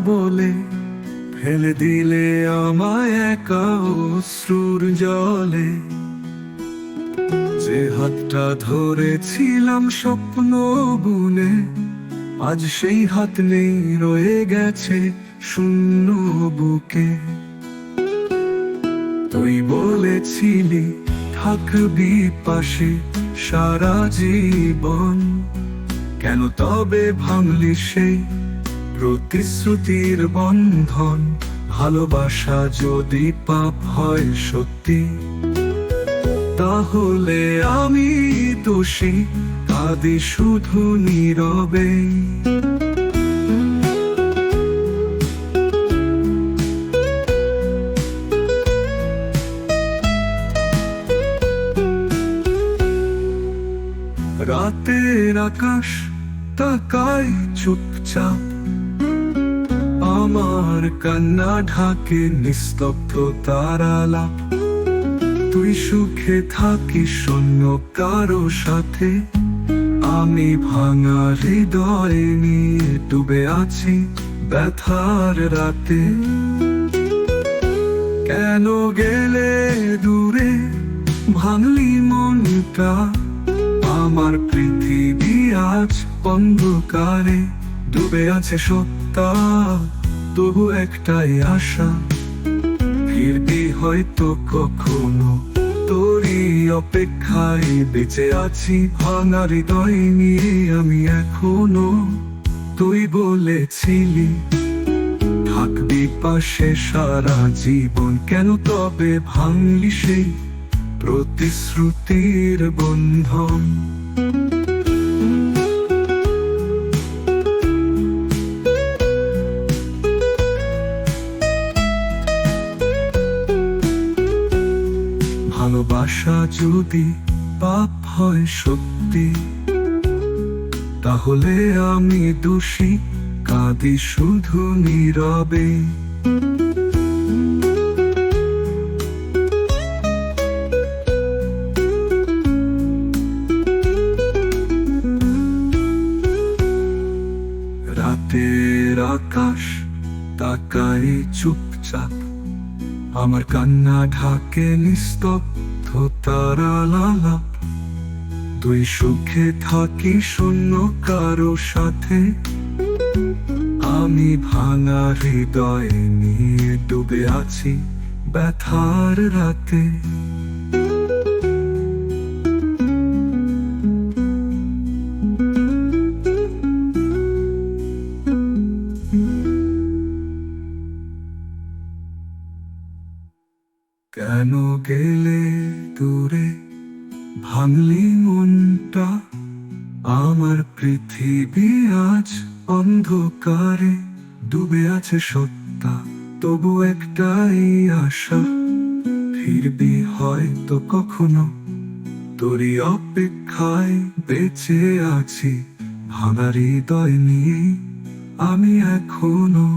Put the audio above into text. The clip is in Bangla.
বলে ফেলে দিলে আমায় একা অশ্রুর জলে। যে হাতটা ধরেছিলাম স্বপ্ন বুনে, আজ সেই হাত নেই, রয়ে গেছে শূন্য বুকে। তুই বলেছিলি থাকবি পাশে সারা জীবন, কেন তবে ভাঙলি সেই প্রতিশ্রুতির বন্ধন? ভালোবাসা যদি পাপ হয় সত্যি, তাহলে আমি দোষী, কাঁদি শুধু নীরবে। রাতের আকাশ তাকায় চুপচাপ, আমার কান্না ঢাকে নিস্তব্ধ তারালা। তুই সুখে থাকিস শূন্য কারো সাথে, আমি ভাঙা হৃদয় নিয়ে ডুবে আছি ব্যথার রাতে। কেন গেলে দূরে, ভাঙলি মনটা, আমার পৃথিবী আজ অন্ধকারে ডুবে আছে সত্তা। তবু একটাই আশা, ফিরবি হয়তো কখনো, তোরই অপেক্ষায় বেঁচে আছি ভাঙা হৃদয় নিয়ে আমি এখনো। তুই বলেছিলি থাকবি পাশে সারা জীবন, কেন তবে ভাঙলি সেই প্রতিশ্রুতির বন্ধন? ভালোবাসা যদি পাপ হয় সত্যি, তাহলে আমি দোষী, কাঁদি শুধু নীরবে। রাতের আকাশ তাকায় চুপচাপ, আমার কান্না ঢাকে নিস্তব্ধ তারালা। তুই সুখে থাকি শূন্য কারো সাথে, আমি ভাঙা হৃদয় নিয়ে ডুবে আছি ব্যথার রাতে। কেন গেলে দূরে, ভাঙলি মনটা, আমার পৃথিবী আজ অন্ধকারে ডুবে আছে সত্তা। তবু একটাই আশা, ফিরবি হয়তো কখনো, তোরই অপেক্ষায় বেঁচে আছি ভাঙা হৃদয় নিয়ে আমি এখনো।